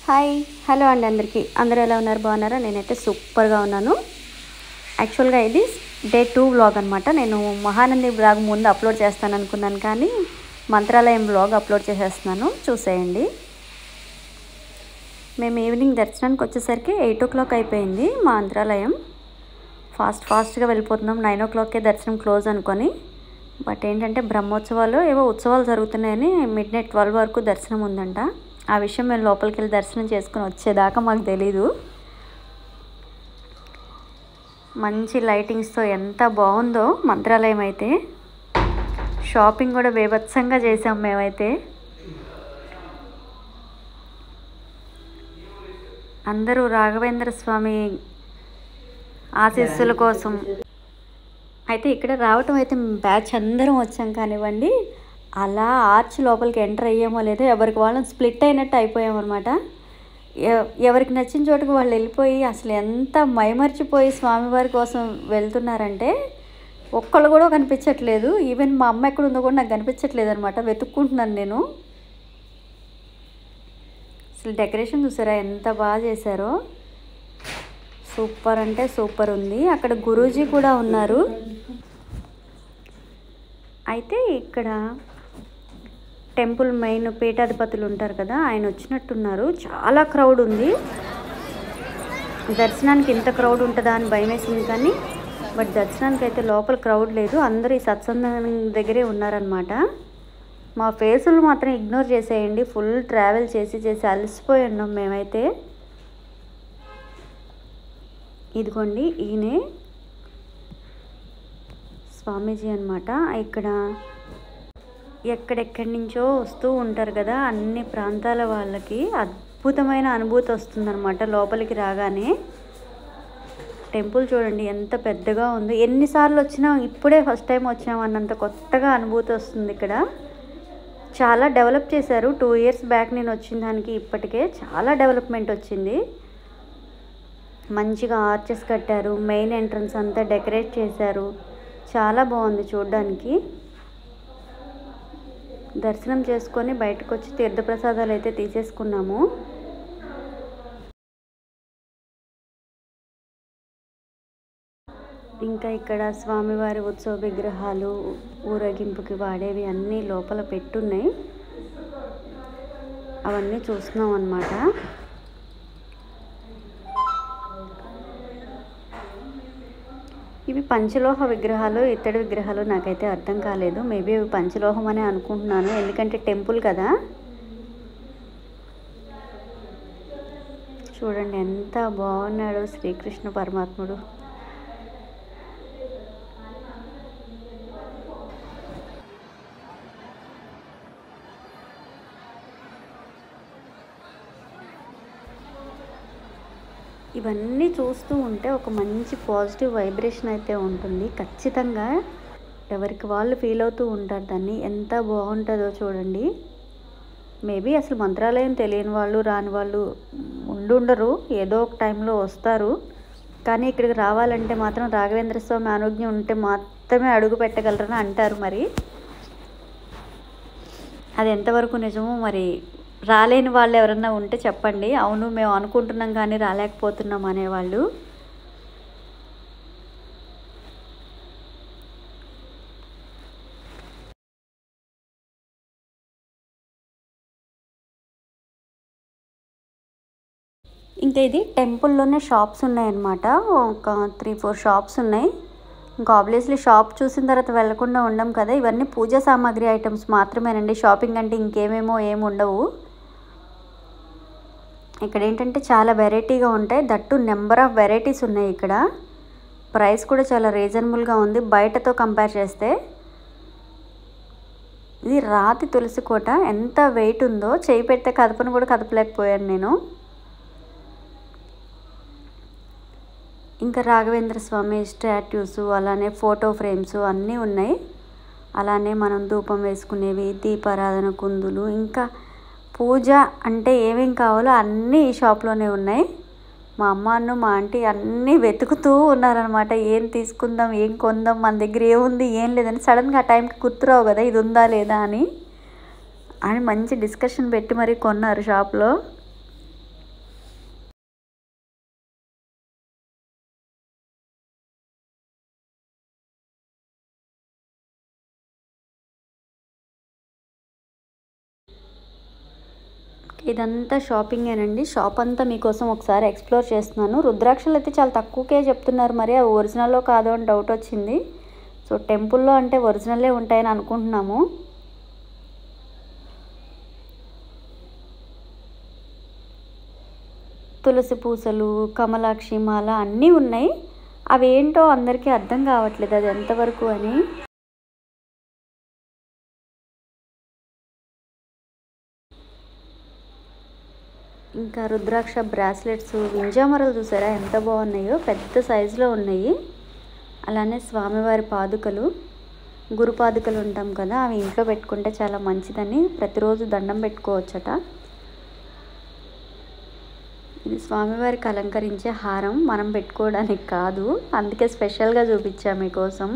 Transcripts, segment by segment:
Hi hello అండి అందరూ ఎలా ఉన్నారు? బాగున్నారా? నేనైతే సూపర్గా ఉన్నాను. యాక్చువల్గా ఇది డే 2 వ్లాగ్ అనమాట. నేను మహానంది వ్లాగ్ ముందు అప్లోడ్ చేస్తాను అనుకున్నాను, కానీ మంత్రాలయం వ్లాగ్ అప్లోడ్ చేసేస్తున్నాను, చూసేయండి. మేము ఈవినింగ్ దర్శనానికి వచ్చేసరికి 8 o'clock అయిపోయింది. మంత్రాలయం ఫాస్ట్గా వెళ్ళిపోతున్నాం. 9 o'clockకే దర్శనం క్లోజ్ అనుకొని. బట్ ఏంటంటే బ్రహ్మోత్సవాలు ఏవో ఉత్సవాలు జరుగుతున్నాయని midnight 12 వరకు దర్శనం ఉందంట. ఆ విషయం మేము లోపలికి వెళ్ళి దర్శనం చేసుకుని వచ్చేదాకా మాకు తెలీదు. మంచి లైటింగ్స్తో ఎంత బాగుందో మంత్రాలయం అయితే. షాపింగ్ కూడా బేభత్సంగా చేసాం మేమైతే. అందరూ రాఘవేంద్ర స్వామి ఆశీస్సుల కోసం అయితే ఇక్కడ రావటం అయితే బ్యాచ్ అందరం వచ్చాం కానివ్వండి. అలా ఆర్చ్ లోపలికి ఎంటర్ అయ్యామో లేదో ఎవరికి వాళ్ళని స్ప్లిట్ అయినట్టు అయిపోయామన్నమాట. ఎవరికి నచ్చిన చోటుకు వాళ్ళు వెళ్ళిపోయి అసలు ఎంత మైమర్చిపోయి స్వామివారి కోసం వెళ్తున్నారంటే ఒక్కళ్ళు కూడా కనిపించట్లేదు. ఈవెన్ మా అమ్మ ఎక్కడ ఉందో కూడా నాకు కనిపించట్లేదు అనమాట. వెతుక్కుంటున్నాను నేను. అసలు డెకరేషన్ చూసారా ఎంత బాగా చేశారో. సూపర్ అంటే సూపర్ ఉంది. అక్కడ గురూజీ కూడా ఉన్నారు. అయితే ఇక్కడ టెంపుల్ మెయిన్ పీఠాధిపతులు ఉంటారు కదా, ఆయన వచ్చినట్టున్నారు. చాలా క్రౌడ్ ఉంది. దర్శనానికి ఇంత క్రౌడ్ ఉంటుందా అని భయం వేసింది, కానీ బట్ దర్శనానికి అయితే లోపల క్రౌడ్ లేదు. అందరూ ఈ సత్సంగం దగ్గరే ఉన్నారనమాట. మా ఫేసులు మాత్రం ఇగ్నోర్ చేసేయండి. ఫుల్ ట్రావెల్ చేసి అలసిపోయి ఉన్నాం మేమైతే. ఇదిగోండి ఈయనే స్వామీజీ అనమాట. ఇక్కడ ఎక్కడెక్కడి నుంచో వస్తూ ఉంటారు కదా, అన్ని ప్రాంతాల వాళ్ళకి అద్భుతమైన అనుభూతి వస్తుందన్నమాట లోపలికి రాగానే. టెంపుల్ చూడండి ఎంత పెద్దగా ఉందో. ఎన్నిసార్లు వచ్చినా ఇప్పుడే ఫస్ట్ టైం వచ్చామన్నంత కొత్తగా అనుభూతి వస్తుంది ఇక్కడ. చాలా డెవలప్ చేశారు. 2 years బ్యాక్ నేను వచ్చిన దానికి ఇప్పటికే చాలా డెవలప్మెంట్ వచ్చింది. మంచిగా ఆర్చెస్ కట్టారు. మెయిన్ ఎంట్రన్స్ అంతా డెకరేట్ చేశారు. చాలా బాగుంది చూడడానికి. దర్శనం చేసుకొని బయటకు వచ్చి తీర్థప్రసాదాలు అయితే తీసేసుకున్నాము. ఇంకా ఇక్కడ స్వామివారి ఉత్సవ విగ్రహాలు ఊరేగింపుకి వాడేవి అన్నీ లోపల పెట్టున్నాయి. అవన్నీ చూస్తున్నాం అన్నమాట. ఇవి పంచలోహ విగ్రహాలు, ఇత్తడి విగ్రహాలు నాకైతే అర్థం కాలేదు. మేబీ ఇవి పంచలోహం అనే అనుకుంటున్నాను, ఎందుకంటే టెంపుల్ కదా. చూడండి ఎంత బాగున్నాడు శ్రీకృష్ణ పరమాత్ముడు. ఇవన్నీ చూస్తూ ఉంటే ఒక మంచి పాజిటివ్ వైబ్రేషన్ అయితే ఉంటుంది. ఖచ్చితంగా ఎవరికి వాళ్ళు ఫీల్ అవుతూ ఉంటారు దాన్ని. ఎంత బాగుంటుందో చూడండి. మేబీ అసలు మంత్రాలయం తెలియని వాళ్ళు రాని వాళ్ళు ఉండరు, ఏదో ఒక టైంలో వస్తారు. కానీ ఇక్కడికి రావాలంటే మాత్రం రాఘవేంద్ర స్వామి అనుజ్ఞ ఉంటే మాత్రమే అడుగు పెట్టగలరని అంటారు. మరి అది ఎంతవరకు నిజమో మరి రాలేని వాళ్ళు ఎవరన్నా ఉంటే చెప్పండి. అవును మేము అనుకుంటున్నాం కానీ రాలేకపోతున్నాం అనేవాళ్ళు. ఇంకా ఇది టెంపుల్లోనే షాప్స్ ఉన్నాయన్నమాట. ఒక 3-4 షాప్స్ ఉన్నాయి. ఇంకా ఆబ్వియస్లీ షాప్ చూసిన తర్వాత వెళ్లకుండా ఉండం కదా. ఇవన్నీ పూజా సామాగ్రి ఐటమ్స్ మాత్రమేనండి. షాపింగ్ అంటే ఇంకేమేమో ఏమి ఉండవు. ఇక్కడ ఏంటంటే చాలా వెరైటీగా ఉంటాయి. దట్టు నెంబర్ ఆఫ్ వెరైటీస్ ఉన్నాయి ఇక్కడ. ప్రైస్ కూడా చాలా రీజనబుల్గా ఉంది బయటతో కంపేర్ చేస్తే. ఇది రాతి తులసి కోట. ఎంత వెయిట్ ఉందో, చేయి పెడితే కదపను కూడా కదపలేకపోయాను నేను. ఇంకా రాఘవేంద్ర స్వామి స్టాట్యూస్, అలానే ఫోటో ఫ్రేమ్స్ అన్నీ ఉన్నాయి. అలానే మనం ధూపం వేసుకునేవి, దీపారాధన కుందులు, ఇంకా పూజ అంటే ఏమేం కావాలో అన్నీ ఈ షాప్లోనే ఉన్నాయి. మా అమ్మను మా ఆంటీ అన్నీ వెతుకుతూ ఉన్నారనమాట. ఏం తీసుకుందాం, ఏం కొందాం, మన దగ్గర ఏముంది ఏం లేదని. సడన్గా ఆ టైంకి గుర్తురావు కదా ఇది ఉందా లేదా అని మంచి డిస్కషన్ పెట్టి మరీ కొన్నారు షాప్లో. ఇదంతా షాపింగేనండి. షాప్ అంతా మీకోసం ఒకసారి ఎక్స్ప్లోర్ చేస్తున్నాను. రుద్రాక్షలు అయితే చాలా తక్కువకే చెప్తున్నారు, మరి అవి ఒరిజినల్లో కాదో అని డౌట్ వచ్చింది. సో టెంపుల్లో అంటే ఒరిజినలే ఉంటాయని అనుకుంటున్నాము. తులసి పూసలు, కమలాక్షి మాల అన్నీ ఉన్నాయి. అవి ఏంటో అందరికీ అర్థం కావట్లేదు అది ఎంతవరకు అని. ఇంకా రుద్రాక్ష బ్రాస్లెట్స్, వింజామరలు చూసారా ఎంత బాగున్నాయో, పెద్ద సైజులో ఉన్నాయి. అలానే స్వామివారి పాదుకలు, గురు పాదుకలు ఉంటాం కదా, అవి ఇంట్లో పెట్టుకుంటే చాలా మంచిదని ప్రతిరోజు దండం పెట్టుకోవచ్చట. ఇది స్వామివారికి అలంకరించే హారం, మనం పెట్టుకోవడానికి కాదు, అందుకే స్పెషల్గా చూపించాము మీకోసం.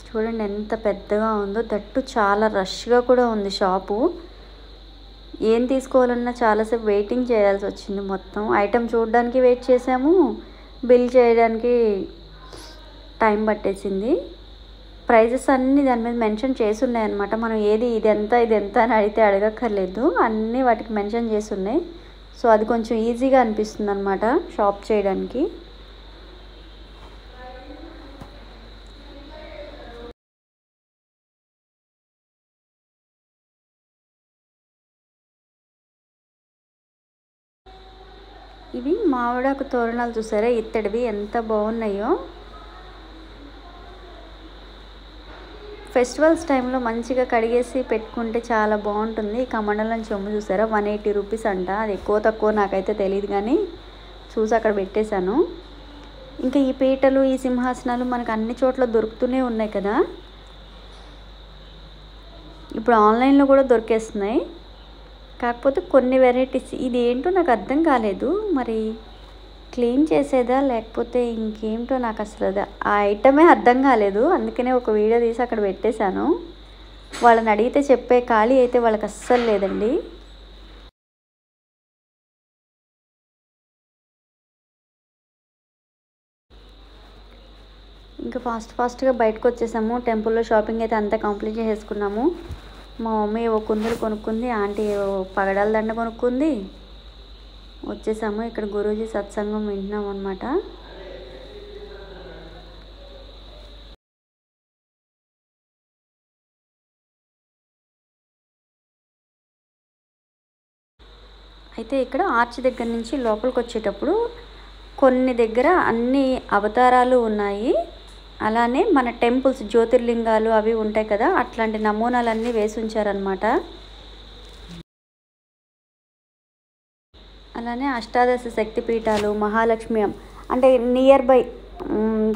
చూడండి ఎంత పెద్దగా ఉందో, దట్టు చాలా రష్గా కూడా ఉంది షాపు. ఏం తీసుకోవాలన్నా చాలాసేపు వెయిటింగ్ చేయాల్సి వచ్చింది. మొత్తం ఐటెం చూడడానికి వెయిట్ చేసాము, బిల్ చేయడానికి టైం పట్టేసింది. ప్రైజెస్ అన్నీ దాని మీద మెన్షన్ చేసి ఉన్నాయన్నమాట. మనం ఏది ఇది ఎంత అని అడిగితే అడగక్కర్లేదు, అన్నీ వాటికి మెన్షన్ చేసి ఉన్నాయి. సో అది కొంచెం ఈజీగా అనిపిస్తుంది అన్నమాట షాప్ చేయడానికి. ఇవి మామిడాకు తోరణాలు చూసారా, ఇత్తడివి ఎంత బాగున్నాయో. ఫెస్టివల్స్ టైంలో మంచిగా కడిగేసి పెట్టుకుంటే చాలా బాగుంటుంది. ఈ కమండలం చెంబు చూసారా, 180 రూపీస్ అంట. అది ఎక్కువ తక్కువ నాకైతే తెలియదు, కానీ చూసి అక్కడ పెట్టేశాను. ఇంకా ఈ పీటలు, ఈ సింహాసనాలు మనకు అన్ని చోట్ల దొరుకుతూనే ఉన్నాయి కదా, ఇప్పుడు ఆన్లైన్లో కూడా దొరికేస్తున్నాయి. కాకపోతే కొన్ని వెరైటీస్, ఇది ఏంటో నాకు అర్థం కాలేదు, మరి క్లీన్ చేసేదా లేకపోతే ఇంకేంటో నాకు అసలు ఆ ఐటమే అర్థం కాలేదు. అందుకనే ఒక వీడియో తీసి అక్కడ పెట్టేశాను. వాళ్ళని అడిగితే చెప్పే ఖాళీ అయితే వాళ్ళకి అస్సలు లేదండి. ఇంకా ఫాస్ట్గా బయటకు వచ్చేసాము. టెంపుల్లో షాపింగ్ అయితే అంతా కంప్లీట్ చేసుకున్నాము. మా మమ్మీ ఓ కుందరు కొనుక్కుంది, ఆంటీ ఓ పగడాల దండ కొనుక్కుంది. వచ్చేసాము. ఇక్కడ గురూజీ సత్సంగం వింటున్నాం అన్నమాట. అయితే ఇక్కడ ఆర్చ్ దగ్గర నుంచి లోపలికి వచ్చేటప్పుడు కొన్ని దగ్గర అన్ని అవతారాలు ఉన్నాయి. అలానే మన టెంపుల్స్, జ్యోతిర్లింగాలు అవి ఉంటాయి కదా, అట్లాంటి నమూనాలన్నీ వేసి ఉంచారనమాట. అలానే అష్టాదశ శక్తిపీఠాలు, మహాలక్ష్మి అంటే నియర్ బై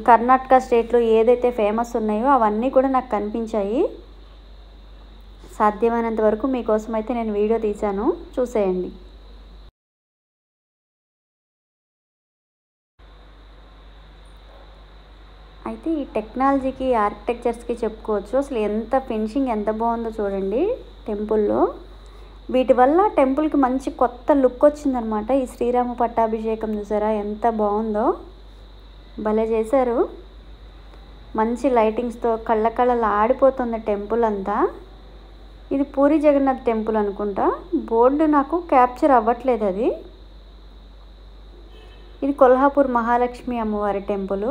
కర్ణాటక స్టేట్లో ఏదైతే ఫేమస్ ఉన్నాయో అవన్నీ కూడా నాకు కనిపించాయి. సాధ్యమైనంత వరకు మీకోసం అయితే నేను వీడియో తీశాను, చూసేయండి. అయితే ఈ టెక్నాలజీకి, ఆర్కిటెక్చర్స్కి చెప్పుకోవచ్చు. అసలు ఎంత ఫినిషింగ్ ఎంత బాగుందో చూడండి టెంపుల్లో. వీటి వల్ల టెంపుల్కి మంచి కొత్త లుక్ వచ్చిందనమాట. ఈ శ్రీరామ పట్టాభిషేకం చూసారా ఎంత బాగుందో, భలే చేశారు. మంచి లైటింగ్స్తో కళ్ళ ఆడిపోతుంది టెంపుల్ అంతా. ఇది పూరి జగన్నాథ్ టెంపుల్ అనుకుంటా, బోర్డు నాకు క్యాప్చర్ అవ్వట్లేదు అది. ఇది కొల్హాపూర్ మహాలక్ష్మి అమ్మవారి టెంపుల్.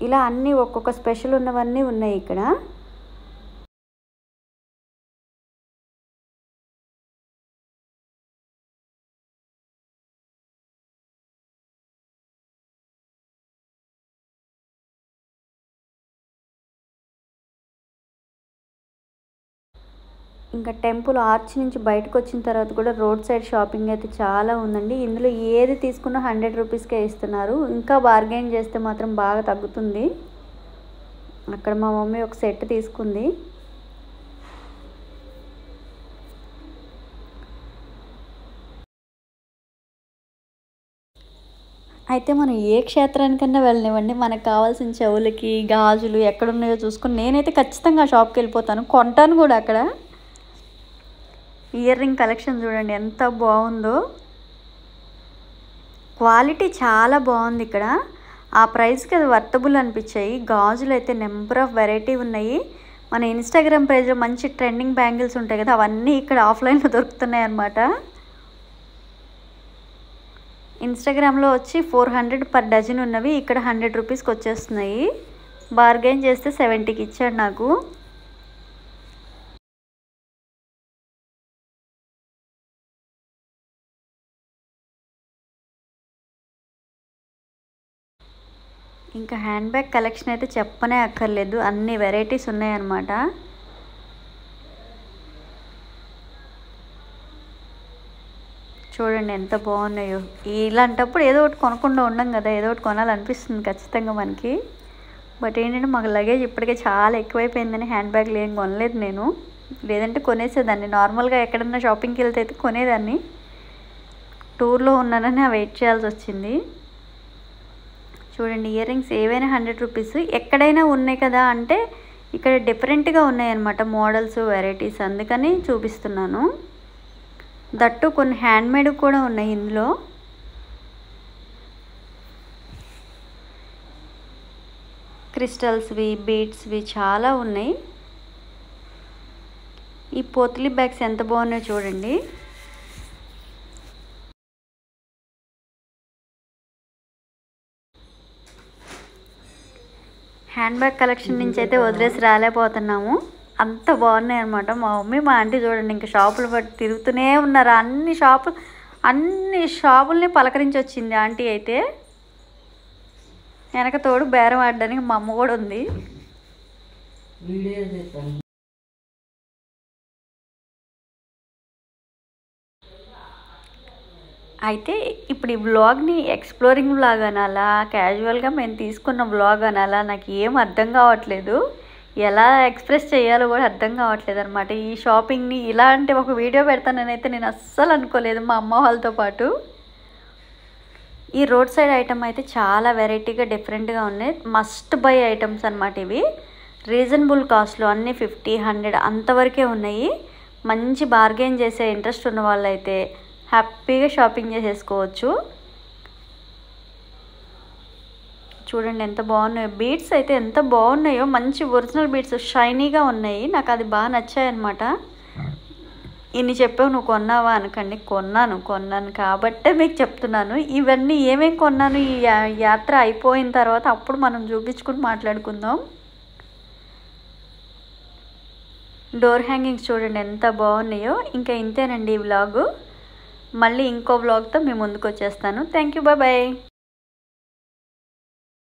ఇలా అన్నీ ఒక్కొక్క స్పెషల్ ఉన్నవన్నీ ఉన్నాయి ఇక్కడ. ఇంకా టెంపుల్ ఆర్చ్ నుంచి బయటకు వచ్చిన తర్వాత కూడా రోడ్ సైడ్ షాపింగ్ అయితే చాలా ఉందండి. ఇందులో ఏది తీసుకున్నా 100 రూపీస్కే ఇస్తున్నారు. ఇంకా బార్గెన్ చేస్తే మాత్రం బాగా తగ్గుతుంది. అక్కడ మా మమ్మీ ఒక సెట్ తీసుకుంది. అయితే మనం ఏ క్షేత్రానికన్నా వెళ్ళనివ్వండి, మనకు కావాల్సిన చెవులకి గాజులు ఎక్కడున్నాయో చూసుకొని నేనైతే ఖచ్చితంగా షాప్కి వెళ్ళిపోతాను, కొంటాను కూడా. అక్కడ ఇయర్ రింగ్ కలెక్షన్ చూడండి ఎంత బాగుందో, క్వాలిటీ చాలా బాగుంది. ఇక్కడ ఆ ప్రైస్కి అది వర్తబుల్ అనిపించాయి. గాజులు అయితే నెంబర్ ఆఫ్ వెరైటీ ఉన్నాయి. మన ఇన్స్టాగ్రామ్ పేజ్లో మంచి ట్రెండింగ్ బ్యాంగిల్స్ ఉంటాయి కదా, అవన్నీ ఇక్కడ ఆఫ్లైన్లో దొరుకుతున్నాయి అన్నమాట. ఇన్స్టాగ్రామ్లో వచ్చి 400 పర్ డజన్ ఉన్నవి ఇక్కడ 100 రూపీస్కి వచ్చేస్తున్నాయి. బార్గెన్ చేస్తే 70కి ఇచ్చాడు నాకు. ఇంకా హ్యాండ్ బ్యాగ్ కలెక్షన్ అయితే చెప్పనే అక్కర్లేదు, అన్ని వెరైటీస్ ఉన్నాయన్నమాట. చూడండి ఎంత బాగున్నాయో. ఇలాంటప్పుడు ఏదో ఒకటి కొనకుండా ఉండం కదా, ఏదో ఒకటి కొనాలనిపిస్తుంది ఖచ్చితంగా మనకి. బట్ ఏంటంటే మాకు లగేజ్ ఇప్పటికే చాలా ఎక్కువైపోయిందని హ్యాండ్ బ్యాగ్లు ఏం కొనలేదు నేను. లేదంటే కొనేసేదాన్ని, నార్మల్గా ఎక్కడన్నా షాపింగ్కి వెళ్తే అయితే కొనేదాన్ని. టూర్లో ఉన్నానని వెయిట్ చేయాల్సి వచ్చింది. చూడండి ఇయర్ రింగ్స్ ఏవైనా 100 రూపీస్. ఎక్కడైనా ఉన్నాయి కదా అంటే ఇక్కడ డిఫరెంట్గా ఉన్నాయన్నమాట మోడల్స్, వెరైటీస్, అందుకని చూపిస్తున్నాను. దట్టు కొన్ని హ్యాండ్మేడ్ కూడా ఉన్నాయి ఇందులో. క్రిస్టల్స్వి, బీడ్స్వి చాలా ఉన్నాయి. ఈ పోత్లీ బ్యాగ్స్ ఎంత బాగున్నాయో చూడండి. హ్యాండ్ బ్యాగ్ కలెక్షన్ నుంచి అయితే వదిలేసి రాలేకపోతున్నాము, అంత బాగున్నాయి అనమాట. మా మమ్మీ మా ఆంటీ చూడండి ఇంకా షాపులు బట్టి తిరుగుతూనే ఉన్నారు. అన్ని షాపుల్ని పలకరించి వచ్చింది ఆంటీ అయితే. వెనక తోడు బేరం ఆడడానికి మా అమ్మ కూడా ఉంది. అయితే ఇప్పుడు ఈ వ్లాగ్ని ఎక్స్ప్లోరింగ్ వ్లాగ్ అనాలా, క్యాజువల్గా మేము తీసుకున్న వ్లాగ్ అనాలా, నాకు ఏం అర్థం కావట్లేదు. ఎలా ఎక్స్ప్రెస్ చేయాలో కూడా అర్థం కావట్లేదు అనమాట. ఈ షాపింగ్ని ఇలాంటి ఒక వీడియో పెడతానైతే నేను అస్సలు అనుకోలేదు మా అమ్మ వాళ్ళతో పాటు. ఈ రోడ్ సైడ్ ఐటమ్ అయితే చాలా వెరైటీగా డిఫరెంట్గా ఉన్నాయి. మస్ట్ బై ఐటమ్స్ అనమాట ఇవి. రీజనబుల్ కాస్ట్లో అన్నీ 50, 100 అంతవరకే ఉన్నాయి. మంచి బార్గెన్ చేసే ఇంట్రెస్ట్ ఉన్న వాళ్ళైతే హ్యాపీగా షాపింగ్ చేసేసుకోవచ్చు. చూడండి ఎంత బాగున్నాయో. బీడ్స్ అయితే ఎంత బాగున్నాయో, మంచి ఒరిజినల్ బీడ్స్ షైనీగా ఉన్నాయి. నాకు అది బాగా నచ్చాయి అనమాట. ఇన్ని చెప్పావు నువ్వు కొన్నావా అనకండి, కొన్నాను కాబట్టే మీకు చెప్తున్నాను. ఇవన్నీ ఏమేమి కొన్నాను ఈ యాత్ర అయిపోయిన తర్వాత అప్పుడు మనం చూపించుకుని మాట్లాడుకుందాం. డోర్ హ్యాంగింగ్స్ చూడండి ఎంత బాగున్నాయో. ఇంకా ఇంతేనండి ఈ వ్లాగు. మళ్ళీ ఇంకో వ్లాగ్తో మీ ముందుకు వచ్చేస్తాను. Thank you, bye.